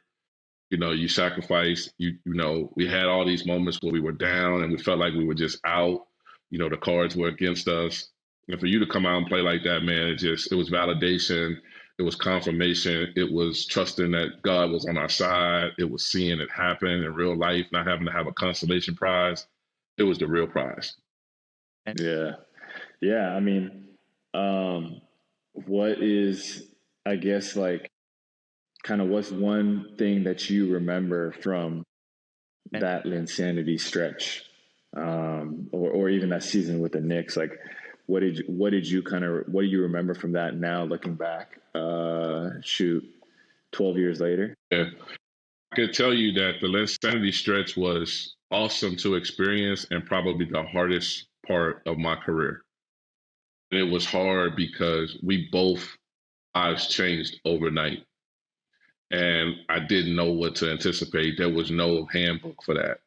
You sacrificed. We had all these moments where we were down and we felt like we were just out. The cards were against us. And for you to come out and play like that, man, it was validation. It was confirmation. It was trusting that God was on our side. It was seeing it happen in real life, not having to have a consolation prize. It was the real prize. Yeah. Yeah. I mean, what is, I guess, what's one thing that you remember from that Linsanity stretch, or even that season with the Knicks? What do you remember from that now, looking back, 12 years later? Yeah. I can tell you that the Linsanity stretch was awesome to experience and probably the hardest part of my career. And it was hard because we both lives changed overnight. and I didn't know what to anticipate. There was no handbook for that.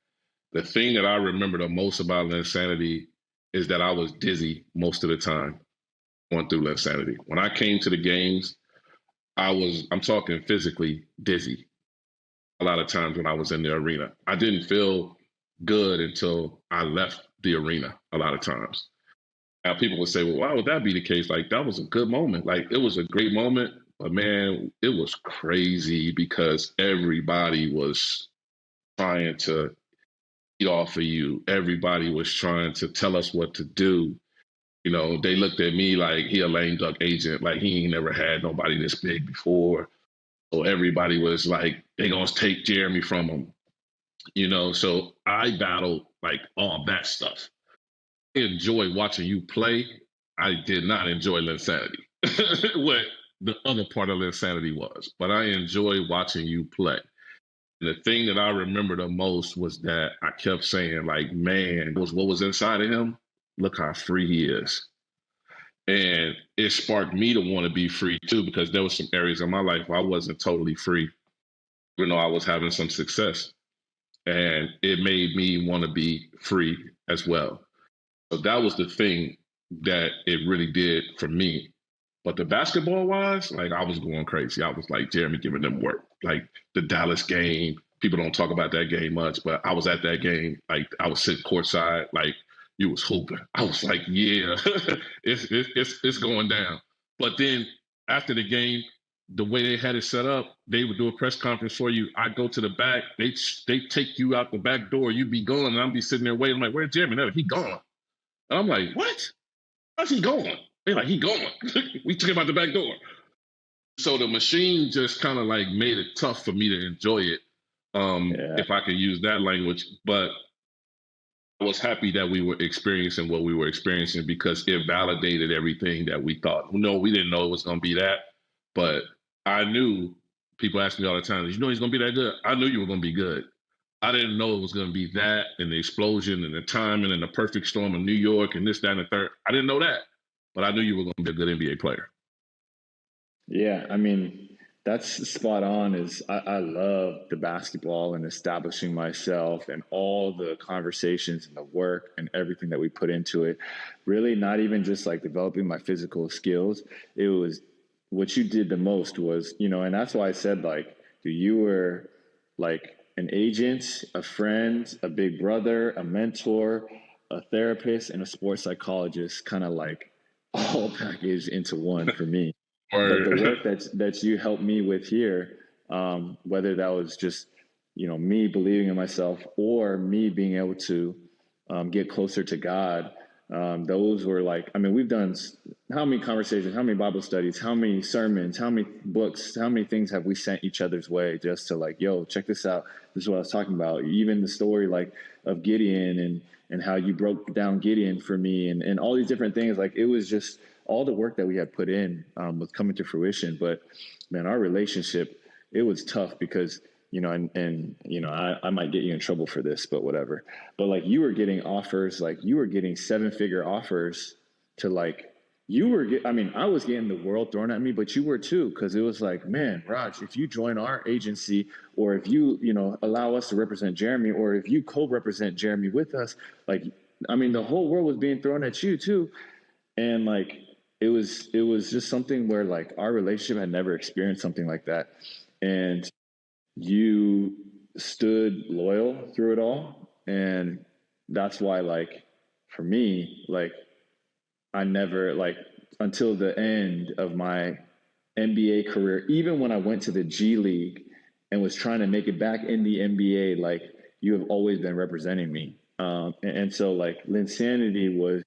The thing that I remember the most about Linsanity is that I was dizzy most of the time going through Linsanity. When I came to the games, I'm talking physically dizzy a lot of times when I was in the arena. I didn't feel good until I left the arena a lot of times. Now people would say, well, why would that be the case? Like, that was a good moment. Like, it was a great moment, but man, it was crazy because everybody was trying to eat off of you. Everybody was trying to tell us what to do. You know, they looked at me like he a lame duck agent, like he ain't never had nobody this big before. So everybody was like, they gonna take Jeremy from him. You know, so I battled like all that stuff. I enjoy watching you play. I did not enjoy Linsanity. What the other part of Linsanity was, but I enjoy watching you play. And the thing that I remember the most was that I kept saying, like, man, what was inside of him? Look how free he is. And it sparked me to want to be free too, because there were some areas in my life where I wasn't totally free, even though I was having some success. And it made me want to be free as well. So that was the thing that it really did for me. But the basketball wise, like, I was going crazy. I was like, Jeremy giving them work. Like the Dallas game, people don't talk about that game much, but I was at that game. Like, I was sitting courtside, like, you was hooping. I was like, yeah, it's going down. But then after the game, the way they had it set up, they would do a press conference for you. I go to the back, they take you out the back door, you be gone, and I'll be sitting there waiting. I'm like, where's Jeremy? No, he gone. And I'm like, what? How's he going? They're like, he gone. We took him out the back door. So the machine just kind of like made it tough for me to enjoy it, if I could use that language. But I was happy that we were experiencing what we were experiencing because it validated everything that we thought. No, we didn't know it was going to be that, but I knew. People ask me all the time, you know he's going to be that good? I knew you were going to be good. I didn't know it was going to be that and the explosion and the timing and the perfect storm of New York and this, that, and the third. I didn't know that, but I knew you were going to be a good NBA player. Yeah, I mean, that's spot on. I love the basketball and establishing myself and all the conversations and the work and everything that we put into it. Really not even just like developing my physical skills. It was what you did the most was, you know, and that's why I said, like, you were like an agent, a friend, a big brother, a mentor, a therapist, and a sports psychologist, kind of like all packaged into one for me. But the work that you helped me with here, whether that was just, you know, me believing in myself or me being able to get closer to God, those were like, I mean, we've done how many conversations, how many Bible studies, how many sermons, how many books, how many things have we sent each other's way just to like, yo, check this out. This is what I was talking about. Even the story like of Gideon and how you broke down Gideon for me and all these different things. Like, it was just all the work that we had put in was coming to fruition. But man, our relationship, it was tough because, you know, and you know, I might get you in trouble for this, but whatever. But like, you were getting offers, like you were getting 7-figure offers to like, I mean, I was getting the world thrown at me, but you were too. Cause it was like, man, Raj, if you join our agency or if you know, allow us to represent Jeremy, or if you co-represent Jeremy with us, like, I mean, the whole world was being thrown at you too. And like, it was just something where like our relationship had never experienced something like that. And you stood loyal through it all. And that's why, like, for me, like, I never, like, until the end of my NBA career, even when I went to the G League and was trying to make it back in the NBA, like, you have always been representing me. And so like Linsanity was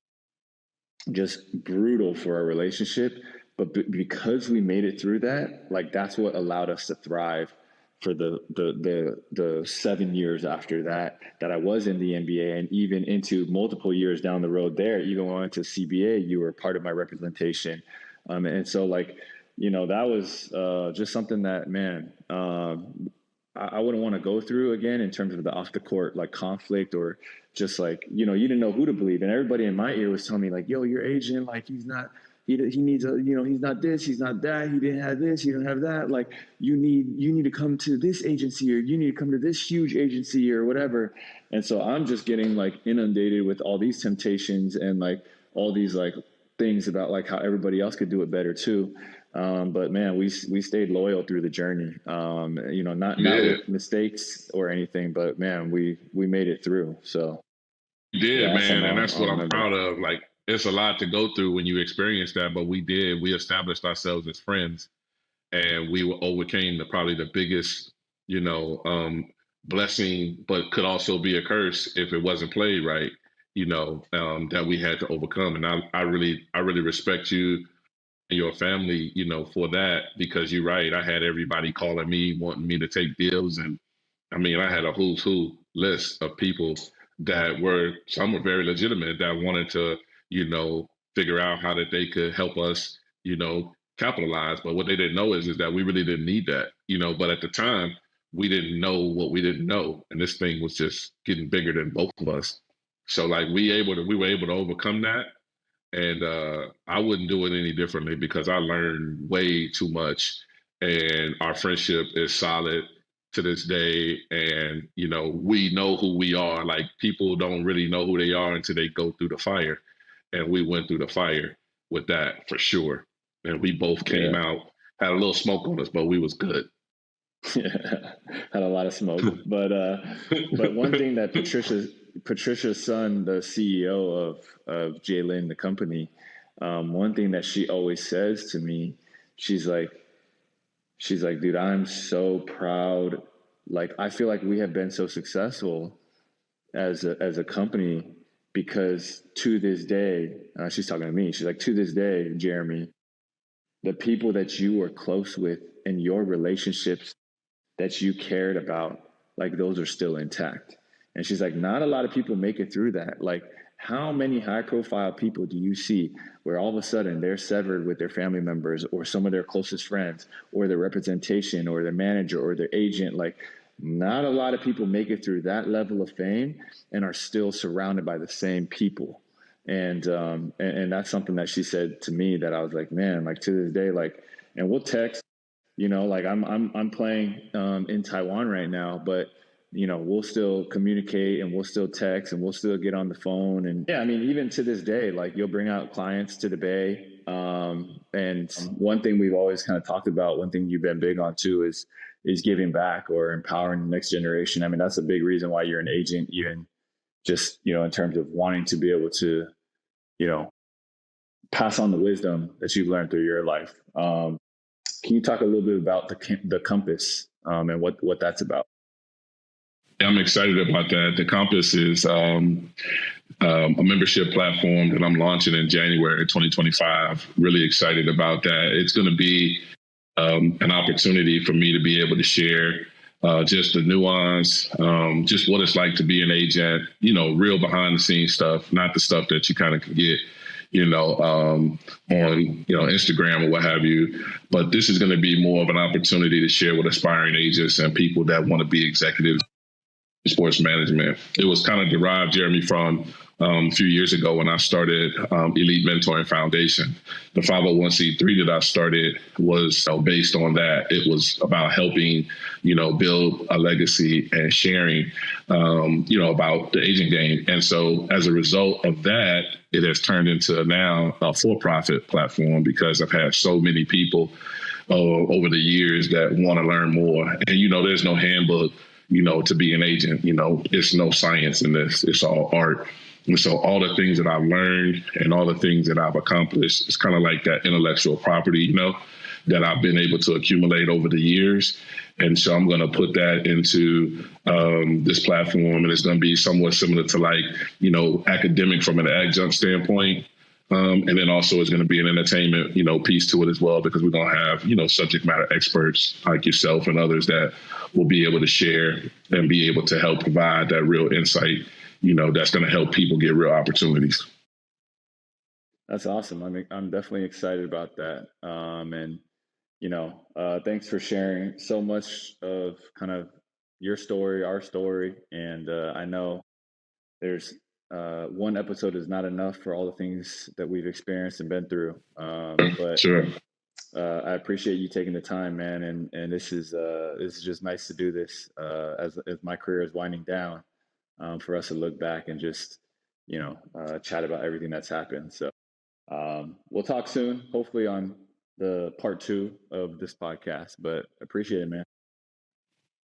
just brutal for our relationship, but because we made it through that, like, that's what allowed us to thrive for the 7 years after that I was in the NBA, and even into multiple years down the road there. Even when I went to CBA, you were part of my representation. And so, like, you know, that was just something that, man, I wouldn't want to go through again in terms of the off the court, like, conflict, or just like, you know, you didn't know who to believe. And everybody in my ear was telling me like, yo, your agent, like, he's not he needs a, he's not this, he's not that, he didn't have this, he didn't have that. Like you need to come to this agency, or you need to come to this huge agency or whatever. And so I'm just getting like inundated with all these temptations and like all these like things about like how everybody else could do it better too. But man, we stayed loyal through the journey. Not with mistakes or anything, but man, we made it through. So you did, man, and that's what I'm proud of. Like, it's a lot to go through when you experience that, but we did. We established ourselves as friends, and we overcame probably the biggest, blessing, but could also be a curse if it wasn't played right. That we had to overcome, and I really respect you and your family, for that, because you're right. I had everybody calling me, wanting me to take deals, and I mean, I had a who's who list of people that some were very legitimate, that wanted to, figure out how that they could help us, capitalize. But what they didn't know is that we really didn't need that, but at the time we didn't know what we didn't know. And this thing was just getting bigger than both of us. So like we were able to overcome that. And I wouldn't do it any differently, because I learned way too much, and our friendship is solid to this day. And, we know who we are. Like, people don't really know who they are until they go through the fire. And we went through the fire with that for sure. And we both came out, had a little smoke on us, but we was good. Yeah, had a lot of smoke. But one thing that Patricia's son, the CEO of J-Lin, the company, one thing that she always says to me, she's like, dude, I'm so proud. Like, I feel like we have been so successful as a company, because to this day, she's talking to me, she's like, to this day, Jeremy, the people that you were close with and your relationships that you cared about, like, those are still intact. And she's like, not a lot of people make it through that. Like, how many high profile people do you see where all of a sudden they're severed with their family members or some of their closest friends or their representation or their manager or their agent? Like, not a lot of people make it through that level of fame and are still surrounded by the same people. And that's something that she said to me that I was like, man, like, to this day, like, and we'll text, like I'm playing in Taiwan right now, but we'll still communicate and we'll still text and we'll still get on the phone. And yeah, I mean, even to this day, like, you'll bring out clients to the Bay. And one thing we've always kind of talked about, one thing you've been big on too, is giving back or empowering the next generation. I mean, that's a big reason why you're an agent, even just, in terms of wanting to be able to, pass on the wisdom that you've learned through your life. Can you talk a little bit about the Compass and what that's about? Yeah, I'm excited about that. The Compass is a membership platform that I'm launching in January 2025. Really excited about that. It's going to be an opportunity for me to be able to share just the nuance, just what it's like to be an agent, real behind the scenes stuff, not the stuff that you kind of can get on Instagram or what have you. But this is going to be more of an opportunity to share with aspiring agents and people that want to be executives in sports management. It was kind of derived, Jeremy, from a few years ago when I started Elite Mentoring Foundation. The 501c3 that I started was based on that. It was about helping, build a legacy and sharing, about the agent game. And so as a result of that, it has turned into now a for-profit platform, because I've had so many people over the years that want to learn more. And, there's no handbook, to be an agent. It's no science in this. It's all art. And so all the things that I've learned and all the things that I've accomplished, it's kind of like that intellectual property, that I've been able to accumulate over the years. And so I'm going to put that into this platform, and it's going to be somewhat similar to like, academic from an adjunct standpoint. And then also it's going to be an entertainment, piece to it as well, because we're going to have, subject matter experts like yourself and others that will be able to share and be able to help provide that real insight, that's going to help people get real opportunities. That's awesome. I'm definitely excited about that. And thanks for sharing so much of kind of your story, our story. And I know there's one episode is not enough for all the things that we've experienced and been through. But Sure. I appreciate you taking the time, man. And this is just nice to do this as my career is winding down, for us to look back and just, chat about everything that's happened. So we'll talk soon, hopefully on the part 2 of this podcast, but appreciate it, man.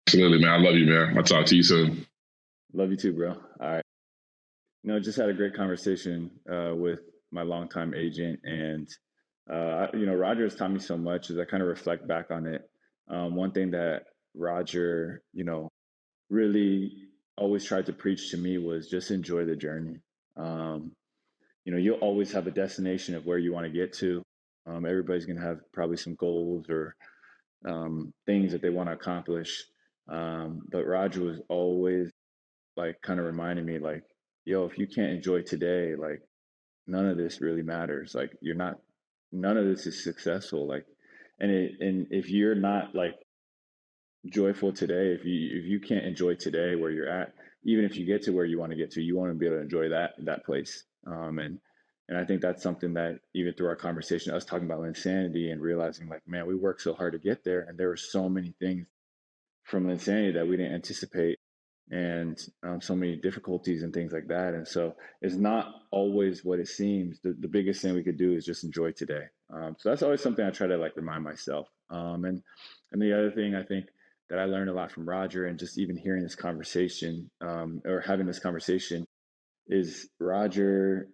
Absolutely, man. I love you, man. I'll talk to you soon. Love you too, bro. All right. Just had a great conversation with my longtime agent, and Roger has taught me so much as I kind of reflect back on it. One thing that Roger, really always tried to preach to me was just enjoy the journey. You'll always have a destination of where you want to get to. Everybody's going to have probably some goals or things that they want to accomplish. But Roger was always like kind of reminding me like, yo, if you can't enjoy today, like none of this really matters. Like none of this is successful. Like, and if you're not like joyful today, if you can't enjoy today where you're at, even if you get to where you want to get to, you want to be able to enjoy that place. And I think that's something that even through our conversation, us talking about Linsanity and realizing like, man, we worked so hard to get there. And there were so many things from Linsanity that we didn't anticipate, and so many difficulties and things like that. And so it's not always what it seems. The biggest thing we could do is just enjoy today. So that's always something I try to like remind myself. And the other thing I think that I learned a lot from Roger, and just even hearing this conversation or having this conversation, is Roger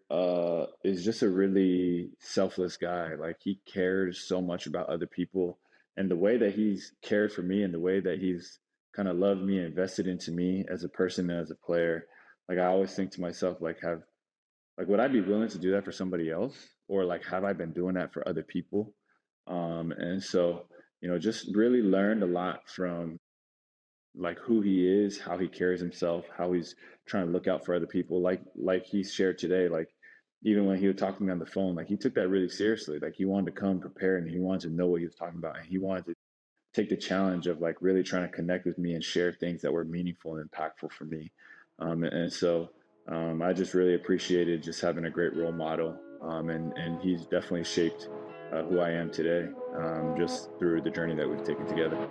is just a really selfless guy. Like he cares so much about other people, and the way that he's cared for me and the way that he's kind of loved me and invested into me as a person and as a player. Like I always think to myself, like would I be willing to do that for somebody else? Or like, have I been doing that for other people? And so, just really learned a lot from like who he is, how he carries himself, how he's trying to look out for other people. Like he shared today, like even when he would talk to me on the phone, like he took that really seriously. Like he wanted to come prepared and he wanted to know what he was talking about. And he wanted to take the challenge of like really trying to connect with me and share things that were meaningful and impactful for me. And so I just really appreciated just having a great role model. And he's definitely shaped who I am today, just through the journey that we've taken together.